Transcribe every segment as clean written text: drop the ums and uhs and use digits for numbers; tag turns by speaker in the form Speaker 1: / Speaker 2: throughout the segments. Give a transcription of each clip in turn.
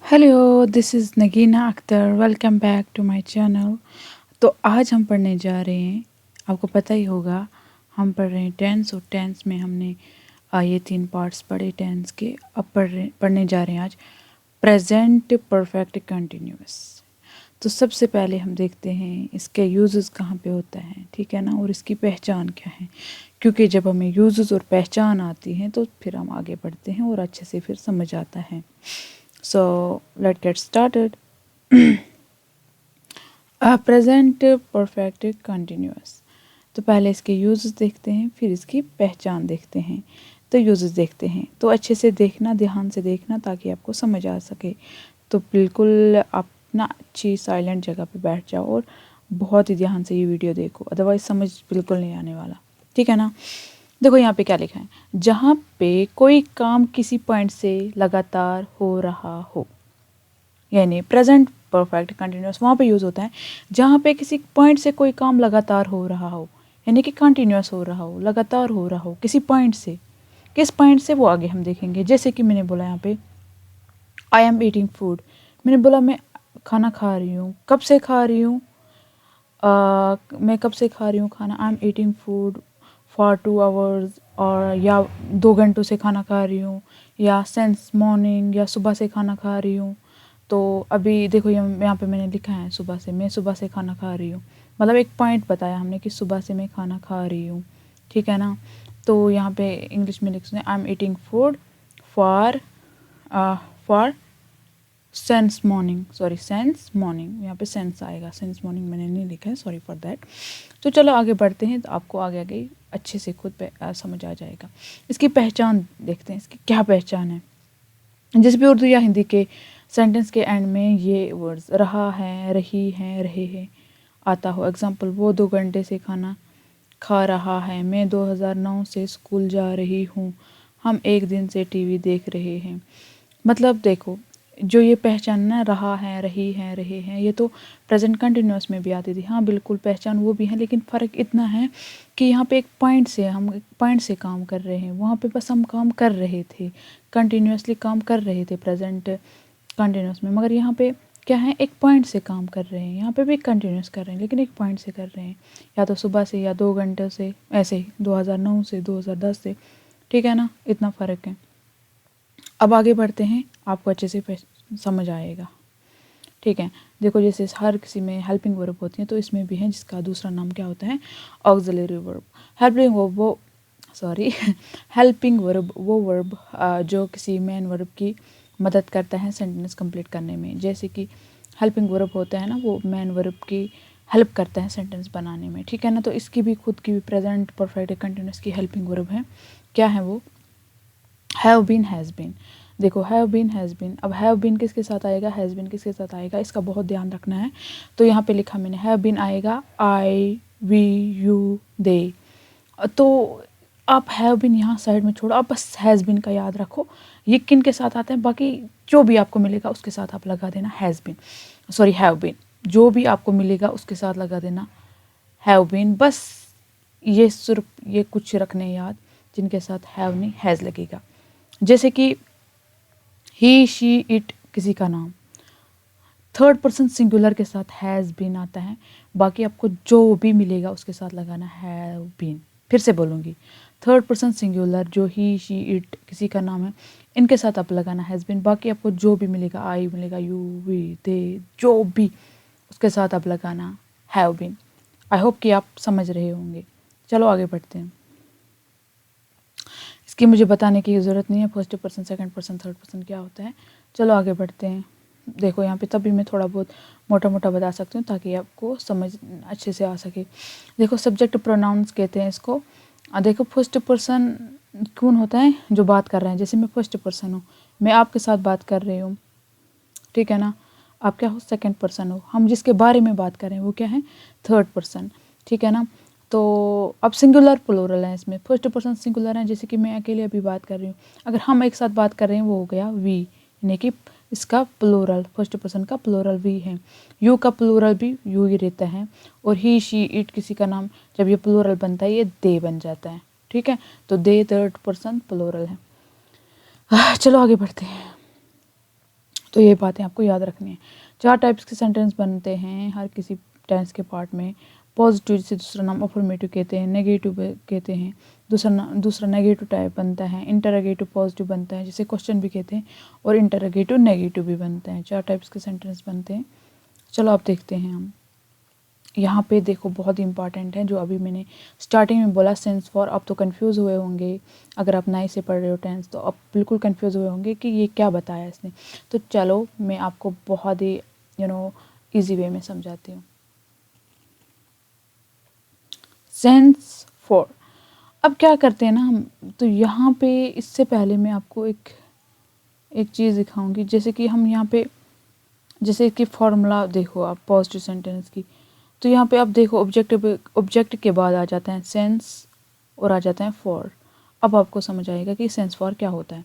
Speaker 1: Hello, this is Nagina Akhtar. Welcome back to my channel. तो आज हम पढ़ने जा रहे हैं, आपको पता ही होगा, हम पढ़ रहे हैं टेंस। और टेंस में हमने ये 3 पार्ट्स पढ़े टेंस के। अब पढ़ने जा रहे हैं आज प्रेजेंट परफेक्ट कंटिन्यूअस। तो सबसे पहले हम देखते हैं इसके यूजेस कहाँ पे होता है, ठीक है ना, और इसकी पहचान क्या है। क्योंकि जब हमें यूजेस और पहचान आती है तो फिर हम आगे बढ़ते हैं और अच्छे से फिर समझ आता है। So let's get started. Present perfect continuous. तो पहले इसके यूजेस देखते हैं, फिर इसकी पहचान देखते हैं। तो यूजेस देखते हैं, तो अच्छे से देखना, ध्यान से देखना, ताकि आपको समझ आ सके। तो बिल्कुल अपना अच्छी साइलेंट जगह पे बैठ जाओ और बहुत ही ध्यान से ये वीडियो देखो, अदरवाइज समझ बिल्कुल नहीं आने वाला, ठीक है ना। देखो यहाँ पे क्या लिखा है, जहाँ पे कोई काम किसी पॉइंट से लगातार हो रहा हो, यानी प्रेजेंट परफेक्ट कंटिन्यूअस वहाँ पे यूज़ होता है जहाँ पे किसी पॉइंट से कोई काम लगातार हो रहा हो, यानी कि कंटिन्यूअस हो रहा हो, लगातार हो रहा हो किसी पॉइंट से। किस पॉइंट से वो आगे हम देखेंगे। जैसे कि मैंने बोला यहाँ पे आई एम ईटिंग फूड, मैंने बोला मैं खाना खा रही हूँ। कब से खा रही हूँ? मैं कब से खा रही हूँ खाना? I am eating food for 2 hours, और या 2 घंटों से खाना खा रही हूँ, या सिंस मॉर्निंग, या सुबह से खाना खा रही हूँ। तो अभी देखो यहाँ पे मैंने लिखा है सुबह से, मैं सुबह से खाना खा रही हूँ, मतलब एक पॉइंट बताया हमने कि सुबह से मैं खाना खा रही हूँ, ठीक है ना। तो यहाँ पे इंग्लिश में लिख सकते हैं I am eating food for for sense morning, sorry sense morning, यहाँ पे सेंस आएगा, सेंस मॉर्निंग मैंने नहीं लिखा है, सॉरी फॉर दैट। तो चलो आगे बढ़ते हैं, तो आपको आगे आगे अच्छे से खुद समझ आ जाएगा। इसकी पहचान देखते हैं, इसकी क्या पहचान है। जिस भी उर्दू या हिंदी के सेंटेंस के एंड में ये वर्ड्स रहा है, रही है, रहे हैं आता हो। एग्जाम्पल, वो 2 घंटे से खाना खा रहा है, मैं 2009 से स्कूल जा रही हूँ, हम 1 दिन से टीवी देख रहे हैं। मतलब देखो, जो ये पहचान ना, रहा है, रही है, रहे हैं, ये तो प्रेजेंट कंटिन्यूअस में भी आती थी। हाँ बिल्कुल, पहचान वो भी है, लेकिन फ़र्क इतना है कि यहाँ पे एक पॉइंट से काम कर रहे हैं, वहाँ पे बस हम काम कर रहे थे, कंटिन्यूअसली काम कर रहे थे प्रेजेंट कंटिन्यूअस में। मगर यहाँ पे क्या है, एक पॉइंट से काम कर रहे हैं। यहाँ पे भी कंटिन्यूस कर रहे हैं, लेकिन एक पॉइंट से कर रहे हैं, या तो सुबह से या 2 घंटे से, ऐसे ही 2009 से 2010 से, ठीक है ना, इतना फ़र्क है। अब आगे बढ़ते हैं, आपको अच्छे से समझ आएगा, ठीक है। देखो, जैसे हर किसी में हेल्पिंग वर्ब होती है, तो इसमें भी है, जिसका दूसरा नाम क्या होता है, ऑक्सिलरी वर्ब। हेल्पिंग वर्ब वो सॉरी हेल्पिंग वर्ब वो वर्ब जो किसी मेन वर्ब की मदद करता है सेंटेंस कंप्लीट करने में। जैसे कि हेल्पिंग वर्ब होता है ना, वो मेन वर्ब की हेल्प करता है सेंटेंस बनाने में, ठीक है ना। तो इसकी भी खुद की भी प्रेजेंट परफेक्ट कंटिन्यूअस की हेल्पिंग वर्ब है। क्या है वो? Have been, has been. देखो, हैव बीन, हैज़ बीन। अब हैव बीन किसके साथ आएगा, हैज़ बीन किसके साथ आएगा, इसका बहुत ध्यान रखना है। तो यहाँ पे लिखा मैंने, हैव बीन आएगा आई, वी, यू, दे। तो आप हैव बीन यहाँ साइड में छोड़ो, आप बस हैज़ बीन का याद रखो। ये किन के साथ आते हैं, बाकी जो भी आपको मिलेगा उसके साथ आप लगा देना has been, sorry have been. जो भी आपको मिलेगा उसके साथ लगा देना हैव बीन। बस ये सिर्फ ये कुछ रखने याद, जिनके साथ हैव नहीं हैज़ लगेगा। जैसे कि ही, शी, इट किसी का नाम, थर्ड पर्सन सिंगुलर के साथ हैज़ बीन आता है। बाकी आपको जो भी मिलेगा उसके साथ लगाना हैव बीन। फिर से बोलूँगी, थर्ड पर्सन सिंगुलर जो ही, शी, इट किसी का नाम है, इनके साथ आप लगाना हैज़ बीन। बाकी आपको जो भी मिलेगा, आई मिलेगा, यू, वी, दे, जो भी, उसके साथ आप लगाना हैव बीन। आई होप कि आप समझ रहे होंगे। चलो आगे बढ़ते हैं। इसकी मुझे बताने की ज़रूरत नहीं है, first person, second person, third person क्या होता है। चलो आगे बढ़ते हैं। देखो यहाँ पे तभी मैं थोड़ा बहुत मोटा मोटा बता सकती हूँ, ताकि आपको समझ अच्छे से आ सके। देखो, सब्जेक्ट प्रोनाउंस कहते हैं इसको। देखो, फर्स्ट पर्सन कौन होता है, जो बात कर रहे हैं। जैसे मैं फर्स्ट पर्सन हूँ, मैं आपके साथ बात कर रही हूँ, ठीक है ना। आप क्या हो, सेकंड पर्सन हो। हम जिसके बारे में बात कर रहे हैं वो क्या है, थर्ड पर्सन, ठीक है ना। तो अब सिंगुलर प्लूरल है इसमें, फर्स्ट पर्सन सिंगुलर है, जैसे कि मैं अकेले अभी बात कर रही हूँ। अगर हम एक साथ बात कर रहे हैं वो हो गया वी, यानी कि इसका प्लूरल, फर्स्ट पर्सन का प्लूरल वी है। यू का प्लूरल भी यू ही रहता है। और ही, शी, इट किसी का नाम, जब ये प्लूरल बनता है ये दे बन जाता है, ठीक है। तो दे थर्ड पर्सन प्लूरल है। चलो आगे बढ़ते हैं। तो ये बातें आपको याद रखनी है। 4 टाइप्स के सेंटेंस बनते हैं हर किसी टेंस के पार्ट में। पॉजिटिव, जिसे दूसरा नाम अफर्मेटिव कहते हैं, नेगेटिव कहते हैं, दूसरा नेगेटिव टाइप बनता है, इंटरोगेटिव पॉजिटिव बनता है जिसे क्वेश्चन भी कहते हैं, और इंटरोगेटिव नेगेटिव भी बनते हैं। 4 टाइप्स के सेंटेंस बनते हैं। चलो आप देखते हैं हम यहाँ पे देखो, बहुत ही इंपॉर्टेंट है जो अभी मैंने स्टार्टिंग में बोला सेंस फॉर। आप तो कंफ्यूज हुए होंगे, अगर आप नए से पढ़ रहे हो टेंस तो आप बिल्कुल कंफ्यूज हुए होंगे कि ये क्या बताया इसने। तो चलो मैं आपको बहुत ही इजी वे में समझाती हूँ। सेंस फॉर, अब क्या करते हैं ना हम, तो यहाँ पे इससे पहले मैं आपको एक चीज़ दिखाऊंगी। जैसे कि हम यहाँ पे, जैसे कि फॉर्मूला देखो आप पॉजिटिव सेंटेंस की, तो यहाँ पे आप देखो ऑब्जेक्ट के बाद आ जाता है सेंस और आ जाता है फॉर। अब आपको समझ आएगा कि सेंस फॉर क्या होता है।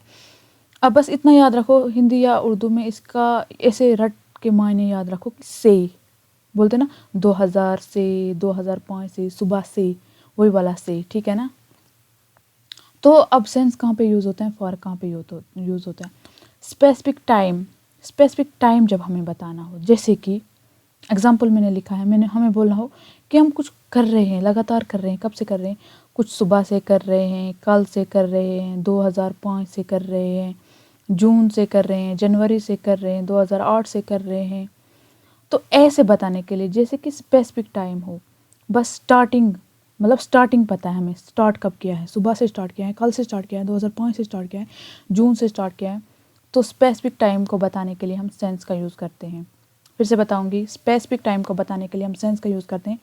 Speaker 1: अब बस इतना याद रखो, हिंदी या उर्दू में इसका ऐसे रट के मायने याद रखो कि से बोलते ना, 2000 से, 2005 से, सुबह से, वही वाला से, ठीक है ना। तो अब सेंस कहाँ पे यूज़ होता है, फॉर कहाँ पे यूज़ होता है। स्पेसिफिक टाइम जब हमें बताना हो, जैसे कि एग्जाम्पल मैंने लिखा है, हमें बोलना हो कि हम कुछ कर रहे हैं, लगातार कर रहे हैं। कब से कर रहे हैं, कुछ सुबह से कर रहे हैं, कल से कर रहे हैं, 2005 से कर रहे हैं, जून से कर रहे हैं, जनवरी से कर रहे हैं, 2008 से कर रहे हैं। तो ऐसे बताने के लिए जैसे कि स्पेसिफिक टाइम हो, बस स्टार्टिंग, मतलब स्टार्टिंग पता है हमें, स्टार्ट कब किया है, सुबह से स्टार्ट किया है, कल से स्टार्ट किया है, 2005 से स्टार्ट किया है, जून से स्टार्ट किया है। तो स्पेसिफिक टाइम को बताने के लिए हम सेंस का यूज़ करते हैं। फिर से बताऊंगी, स्पेसिफिक टाइम को बताने के लिए हम सेंस का यूज़ करते हैं।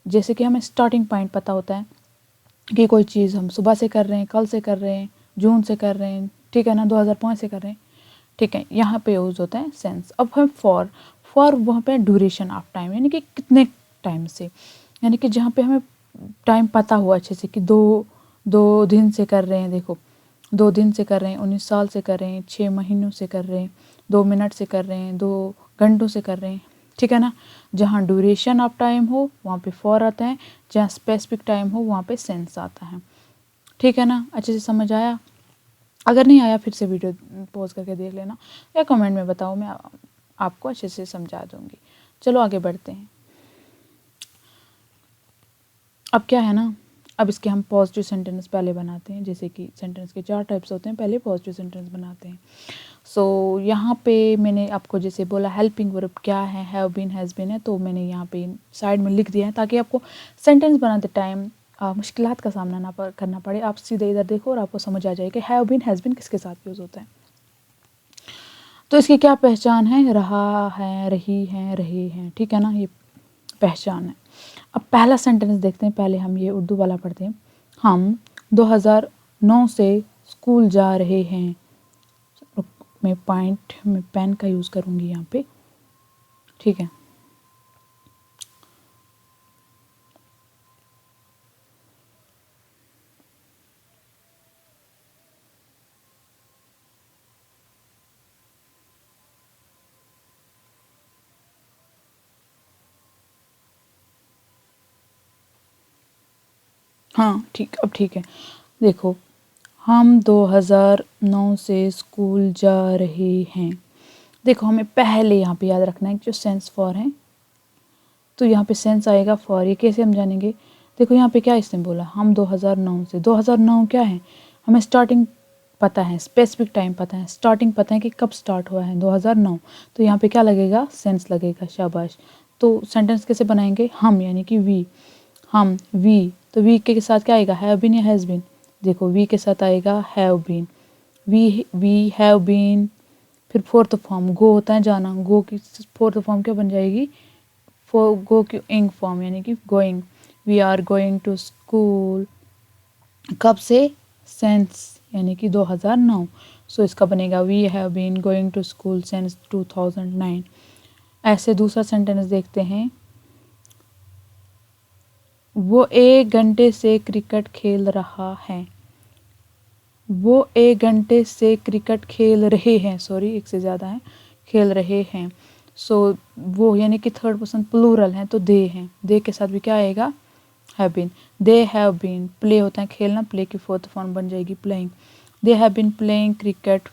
Speaker 1: जैसे कि हमें स्टार्टिंग पॉइंट पता होता है कि कोई चीज़ हम सुबह से कर रहे हैं, कल से कर रहे हैं, जून से कर रहे हैं, ठीक है ना, 2005 से कर रहे हैं, ठीक है, यहाँ पे यूज़ होता है सेंस। अब हम फॉर वहाँ पे ड्यूरेशन ऑफ टाइम, यानी कि कितने टाइम से, यानी कि जहाँ पे हमें टाइम पता हुआ अच्छे से कि दो दिन से कर रहे हैं, देखो 2 दिन से कर रहे हैं, 19 साल से कर रहे हैं, 6 महीनों से कर रहे हैं, 2 मिनट से कर रहे हैं, 2 घंटों से कर रहे हैं, ठीक है ना। जहाँ ड्यूरेशन ऑफ टाइम हो वहाँ पे फॉर आता है, जहाँ स्पेसिफिक टाइम हो वहाँ पे सेंस आता है, ठीक है ना। अच्छे से समझ आया? अगर नहीं आया फिर से वीडियो पॉज करके देख लेना या कमेंट में बताओ, मैं आपको अच्छे से समझा दूंगी। चलो आगे बढ़ते हैं। अब क्या है ना, अब इसके हम पॉजिटिव सेंटेंस पहले बनाते हैं। जैसे कि सेंटेंस के 4 टाइप्स होते हैं, पहले पॉजिटिव सेंटेंस बनाते हैं। सो यहाँ पे मैंने आपको जैसे बोला हेल्पिंग वर्ब क्या है, हैव बीन, हैज़ बीन है, तो मैंने यहाँ पे साइड में लिख दिया है ताकि आपको सेंटेंस बनाते टाइम मुश्किलात का सामना ना करना पड़े। आप सीधे इधर देखो और आपको समझ आ जाएगा कि हैव बीन, हैज़ बीन किसके साथ यूज़ होता है। तो इसकी क्या पहचान है, रहा है, रही है, रहे हैं, ठीक है ना, ये पहचान है। अब पहला सेंटेंस देखते हैं, पहले हम ये उर्दू वाला पढ़ते हैं। हम 2009 से स्कूल जा रहे हैं। मैं पॉइंट में पेन का यूज़ करूँगी यहाँ पे, ठीक है। हाँ ठीक, अब ठीक है। देखो, हम 2009 से स्कूल जा रहे हैं। देखो हमें पहले यहाँ पे याद रखना है कि जो सेंस फॉर है, तो यहाँ पे सेंस आएगा फॉर। ये कैसे हम जानेंगे, देखो यहाँ पे क्या इसने बोला, हम 2009 से, 2009 क्या है, हमें स्टार्टिंग पता है, स्पेसिफिक टाइम पता है, स्टार्टिंग पता है कि कब स्टार्ट हुआ है, 2009। तो यहाँ पे क्या लगेगा, सेंस लगेगा, शाबाश। तो सेंटेंस कैसे बनाएंगे, हम यानी कि वी, हम वी, तो वी के साथ क्या आएगा, हैव बीन या हैज़ बीन। देखो वी के साथ आएगा have been, we have been. फिर फोर्थ फॉर्म गो होता है जाना, गो की फोर्थ फॉर्म क्या बन जाएगी, फॉर गो की इंग फॉर्म यानी कि going, we are going to school, कब से, सेंस यानी कि 2009। सो इसका बनेगा we have been going to school since 2009। ऐसे दूसरा सेंटेंस देखते हैं, वो 1 घंटे से क्रिकेट खेल रहा है। वो 1 घंटे से क्रिकेट खेल रहे हैं, सॉरी एक से ज़्यादा है, खेल रहे हैं। सो वो यानी कि थर्ड पर्सन प्लूरल है, तो दे हैं, दे के साथ भी क्या आएगा, have been. They have been, play होता है खेलना, प्ले की फोर्थ फॉर्म बन जाएगी playing. They have been playing cricket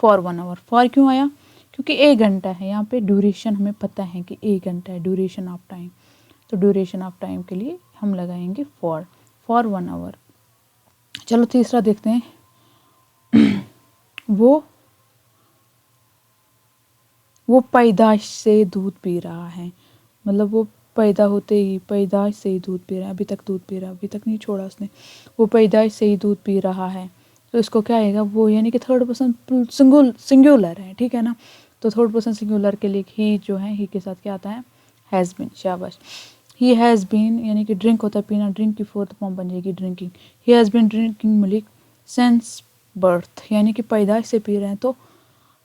Speaker 1: for 1 आवर। फॉर क्यों आया, क्योंकि 1 घंटा है यहाँ पे, ड्यूरेशन हमें पता है कि 1 घंटा है ड्यूरेशन ऑफ टाइम। तो ड्यूरेशन ऑफ टाइम के लिए हम लगाएंगे फॉर 1 आवर। चलो तीसरा देखते हैं। वो पैदाइश से दूध पी रहा है, मतलब वो पैदा होते ही पैदाइश से ही दूध पी रहा है, अभी तक दूध पी रहा है, अभी तक नहीं छोड़ा उसने, वो पैदाइश से ही दूध पी रहा है। तो इसको क्या आएगा, वो यानी कि थर्ड पर्सन सिंगुलर है, ठीक है ना। तो थर्ड पर्सन सिंगुलर के लिए ही जो है, ही के साथ क्या आता है, हैज़ बीन। शाबाश। ही हैज़ बीन यानी कि ड्रिंक होता है पीना, ड्रिंक की फोर्थ फॉर्म बन जाएगी drinking. He has been drinking milk since birth, यानी कि पैदाइश से पी रहे हैं।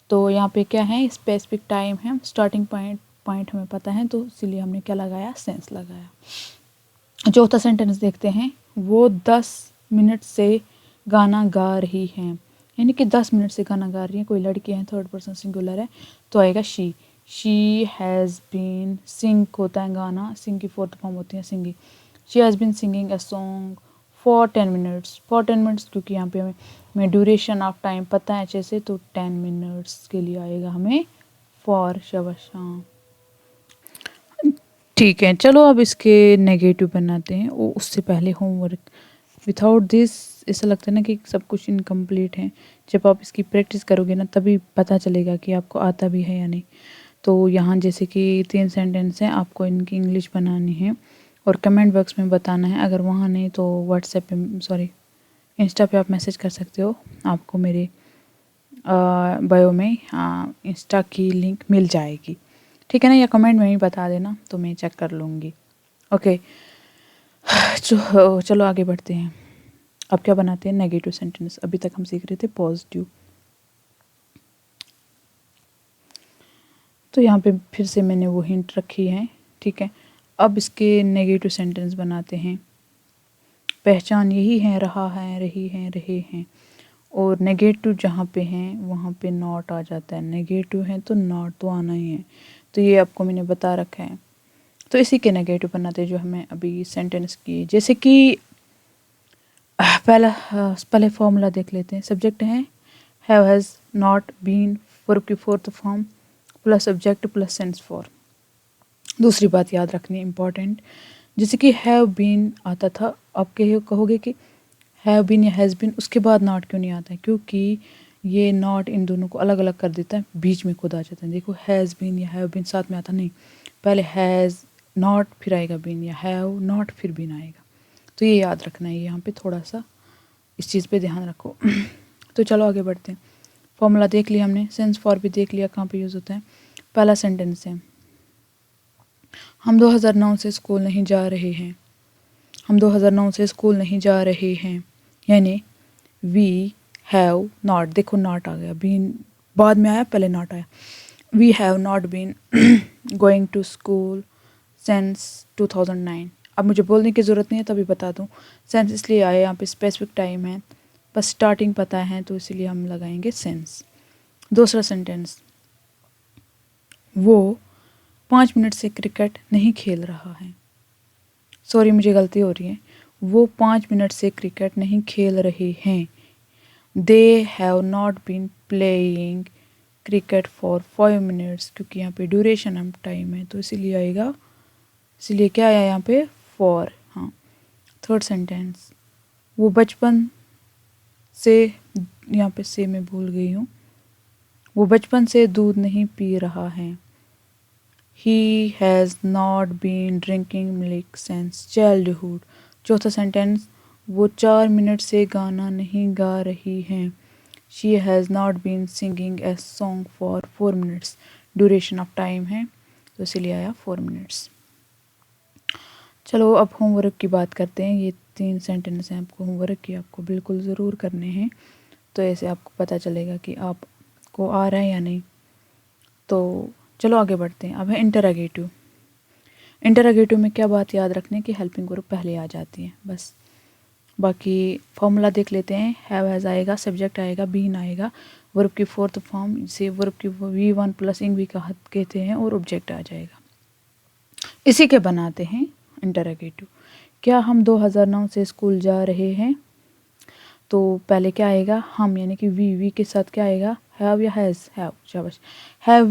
Speaker 1: तो यहाँ पे क्या है, स्पेसिफिक टाइम है, स्टार्टिंग पॉइंट हमें पता है, तो इसीलिए हमने क्या लगाया, सेंस लगाया। चौथा सेंटेंस देखते हैं। वो 10 मिनट से गाना गा रही हैं, यानी कि 10 मिनट से गाना गा रही है, कोई लड़की है, थर्ड पर्सन सिंगुलर है, तो आएगा शी हैज़ बीन, सिंग होता है गाना, सिंग की फोर्थ फॉर्म होती है singing. She has been singing a song for 10 minutes, क्योंकि यहाँ पे हमें ड्यूरेशन ऑफ टाइम पता है अच्छे से, तो 10 मिनट्स के लिए आएगा हमें फॉर। शाबाश। हाँ ठीक है, चलो अब इसके नेगेटिव बनाते हैं। उससे पहले होमवर्क, विदाउट दिस ऐसा लगता है ना कि सब कुछ इनकम्प्लीट है। जब आप इसकी प्रैक्टिस करोगे ना, तभी पता चलेगा कि आपको आता भी है या नहीं। तो यहाँ जैसे कि 3 सेंटेंस हैं, आपको इनकी इंग्लिश बनानी है और कमेंट बॉक्स में बताना है। अगर वहाँ नहीं तो व्हाट्सएप पे, इंस्टा पे आप मैसेज कर सकते हो, आपको मेरे बायो में इंस्टा की लिंक मिल जाएगी, ठीक है ना, या कमेंट में ही बता देना तो मैं चेक कर लूँगी। ओके, चलो आगे बढ़ते हैं। अब क्या बनाते हैं, नेगेटिव सेंटेंस। अभी तक हम सीख रहे थे पॉजिटिव। तो यहाँ पे फिर से मैंने वो हिंट रखी है, ठीक है। अब इसके नेगेटिव सेंटेंस बनाते हैं। पहचान यही है, रहा है, रही है, रहे हैं। और नेगेटिव जहाँ पे हैं वहाँ पे नॉट आ जाता है, नेगेटिव है तो नॉट तो आना ही है। तो ये आपको मैंने बता रखा है। तो इसी के नेगेटिव बनाते जो हमें अभी सेंटेंस किए, जैसे कि पहले फॉर्मूला देख लेते हैं। सब्जेक्ट है have, has, not, been, verb की fourth form plus subject plus sense for. दूसरी बात याद रखनी इम्पॉर्टेंट, जैसे कि हैव बीन आता था, आप कहोगे कि हैव बीन या हैज़ बीन, उसके बाद नॉट क्यों नहीं आता है, क्योंकि ये नॉट इन दोनों को अलग अलग कर देता है, बीच में खुद आ जाता है। देखो हैज़ बीन या हैव बीन साथ में आता नहीं, पहले हैज़ नॉट फिर आएगा बीन, या हैव नॉट फिर बीन आएगा। तो ये याद रखना है, यहाँ पे थोड़ा सा इस चीज़ पे ध्यान रखो। तो चलो आगे बढ़ते हैं। फॉर्मूला देख लिया हमने, सेंस फॉर भी देख लिया कहाँ पे यूज़ होता है। पहला सेंटेंस है, हम 2009 से स्कूल नहीं जा रहे हैं। हम 2009 से स्कूल नहीं जा रहे हैं, यानी वी हैव नॉट, देखो नॉट आ गया, बीन बाद में आया, पहले नॉट आया। We have not been going to school since 2009। अब मुझे बोलने की ज़रूरत नहीं है, तभी बता दूँ। सेंस इसलिए आया, यहाँ पे स्पेसिफिक टाइम है, बस स्टार्टिंग पता है, तो इसीलिए हम लगाएंगे सेंस। दूसरा सेंटेंस, वो 5 मिनट से क्रिकेट नहीं खेल रहा है। सॉरी, मुझे गलती हो रही है, वो 5 मिनट से क्रिकेट नहीं खेल रहे हैं। They have not been playing cricket for 5 minutes, क्योंकि यहाँ पे ड्यूरेशन ऑफ टाइम है, तो इसीलिए आएगा, इसीलिए क्या आया यहाँ पे, फॉर। हाँ, थर्ड सेंटेंस, वो बचपन से, यहाँ पे से मैं भूल गई हूँ, वो बचपन से दूध नहीं पी रहा है। He has not been drinking milk since childhood. चौथा सेंटेंस, वो 4 मिनट से गाना नहीं गा रही हैं। She has not been singing a song for 4 minutes. Duration of time है, तो इसीलिए आया 4 मिनट्स। चलो अब होमवर्क की बात करते हैं। ये 3 सेंटेंस हैं, आपको होमवर्क की आपको बिल्कुल ज़रूर करने हैं, तो ऐसे आपको पता चलेगा कि आपको आ रहा है या नहीं। तो चलो आगे बढ़ते हैं। अब है इंटरोगेटिव। इंटरोगेटिव में क्या बात याद रखने की, हेल्पिंग वर्ब पहले आ जाती है बस। बाकी फॉर्मूला देख लेते हैं। हैव हैज़ आएगा, सब्जेक्ट आएगा, बीन आएगा, वर्ब की फोर्थ फॉर्म जिसे वर्ब की V1 प्लस इंग भी कहते हैं, और ऑब्जेक्ट आ जाएगा। इसी के बनाते हैं इंटरोगेटिव। क्या हम 2009 से स्कूल जा रहे हैं, तो पहले क्या आएगा, हम, यानी कि वी के साथ क्या आएगा, हैव या हैज़, हैव, शाबाश। Have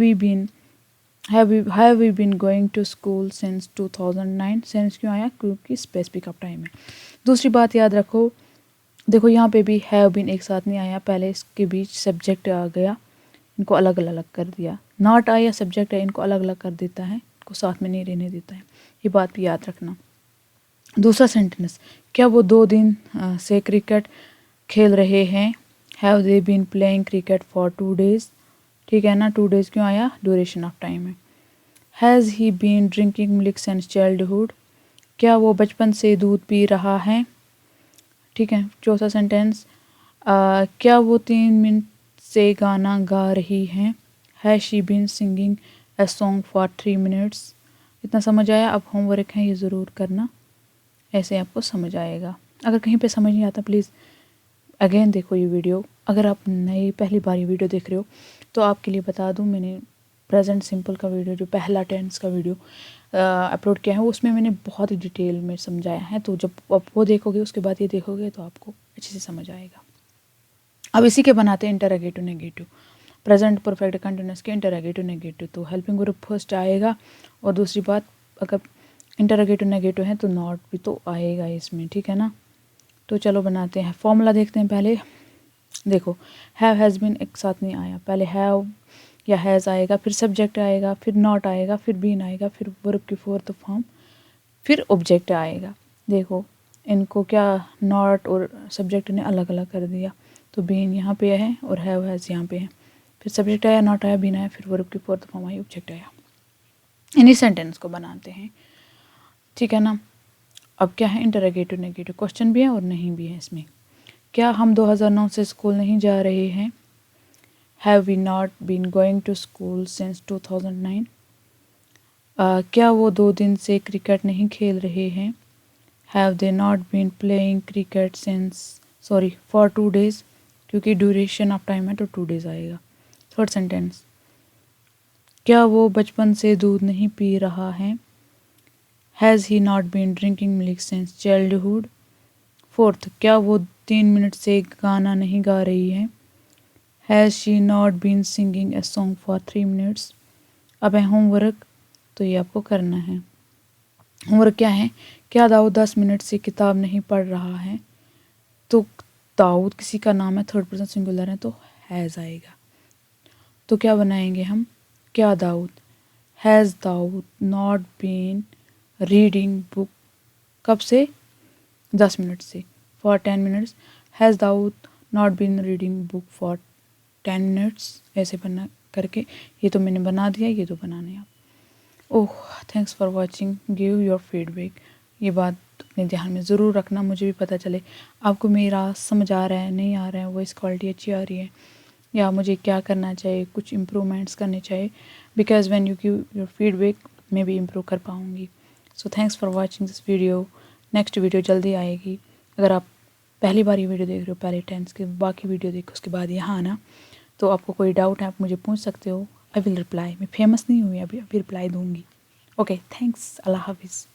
Speaker 1: we been going to school since 2009। Since क्यों आया? क्योंकि स्पेसिफिक ऑफ टाइम है। दूसरी बात याद रखो, देखो यहाँ पे भी हैव बीन एक साथ नहीं आया, पहले इसके बीच सब्जेक्ट आ गया, इनको अलग अलग कर दिया। नॉट आया, सब्जेक्ट है, इनको अलग अलग कर देता है, इनको साथ में नहीं रहने देता है, ये बात भी याद रखना। दूसरा सेंटेंस, क्या वो 2 दिन से क्रिकेट खेल रहे हैं? Have they been playing cricket for 2 days। ठीक है ना, 2 days क्यों आया? ड्यूरेशन ऑफ टाइम है। Has he been drinking milk since childhood. क्या वो बचपन से दूध पी रहा है? ठीक है। चौथा सेंटेंस, क्या वो 3 मिनट से गाना गा रही हैं? Has she been singing a song for 3 minutes। इतना समझ आया? अब होमवर्क है, ये ज़रूर करना, ऐसे आपको समझ आएगा। अगर कहीं पे समझ नहीं आता प्लीज़ अगेन देखो ये वीडियो। अगर आप नई पहली बार ये वीडियो देख रहे हो तो आपके लिए बता दूं, मैंने प्रेजेंट सिंपल का वीडियो, जो पहला टेंस का वीडियो अपलोड किया है, उसमें मैंने बहुत ही डिटेल में समझाया है। तो जब आप वो देखोगे उसके बाद ये देखोगे तो आपको अच्छे से समझ आएगा। अब इसी के बनाते हैं interrogative negative. Present perfect continuous के इंटरोगेटिव नेगेटिव, तो हेल्पिंग वर्ब फर्स्ट आएगा। और दूसरी बात, अगर इंटरोगेटिव नेगेटिव है तो नॉट भी तो आएगा इसमें, ठीक है ना। तो चलो बनाते हैं, फॉर्मूला देखते हैं पहले। देखो हैव हैज़ बीन एक साथ नहीं आया, पहले हैव या हैज़ आएगा, फिर सब्जेक्ट आएगा, फिर नॉट आएगा, फिर बीन आएगा, फिर वर्ब की फोर्थ फॉर्म, फिर ऑब्जेक्ट आएगा। देखो इनको क्या नॉट और सब्जेक्ट ने अलग अलग कर दिया, तो बीन यहाँ पे है और हैव हैज़ यहाँ पे है, फिर सब्जेक्ट आया, नॉट आया, बीन आया, फिर वर्ब की फोर्थ फॉर्म आई, ऑब्जेक्ट आया। इन्हीं सेंटेंस को बनाते हैं, ठीक है ना। अब क्या है, इंटरोगेटिव नेगेटिव, क्वेश्चन भी है और नहीं भी है इसमें। क्या हम 2009 से स्कूल नहीं जा रहे हैं? Have we not been going to school since 2009। क्या वो 2 दिन से क्रिकेट नहीं खेल रहे हैं? Have they not been playing cricket for 2 days, क्योंकि ड्यूरेशन ऑफ टाइम है तो 2 days आएगा। थर्ड सेंटेंस, क्या वो बचपन से दूध नहीं पी रहा है? Has he not been drinking milk since childhood. Fourth, क्या वो 3 मिनट से गाना नहीं गा रही है? Has she not been singing a song for 3 minutes। अब है होमवर्क, तो ये आपको करना है। होमवर्क क्या है, क्या दाऊद 10 मिनट से किताब नहीं पढ़ रहा है? तो दाऊद किसी का नाम है, थर्ड पर्सन सिंगुलर है, तो हैज़ आएगा। तो क्या बनाएंगे हम, क्या Dawood, has Dawood not been reading book, कब से? 10 मिनट से, for 10 minutes। Has Dawood not been reading book for 10 minutes। ऐसे बना करके, ये तो मैंने बना दिया, ये तो बनाने आप। Oh, thanks for watching, give your feedback. ये बात अपने ध्यान में ज़रूर रखना, मुझे भी पता चले आपको मेरा समझ आ रहा है, नहीं आ रहा है, वॉइस क्वालिटी अच्छी आ रही है, या मुझे क्या करना चाहिए, कुछ इम्प्रूवमेंट्स करने चाहिए। Because when you give your feedback मैं भी इम्प्रूव कर पाऊँगी। So thanks for watching this video. Next video जल्दी आएगी। अगर आप पहली बार ये वीडियो देख रहे हो, पहले टेंस के बाकी वीडियो देखो, उसके बाद यहाँ आना। तो आपको कोई डाउट है आप मुझे पूछ सकते हो, आई विल रिप्लाई। मैं फेमस नहीं हुई अभी रिप्लाई दूंगी। ओके, थैंक्स, अल्लाह हाफिज़।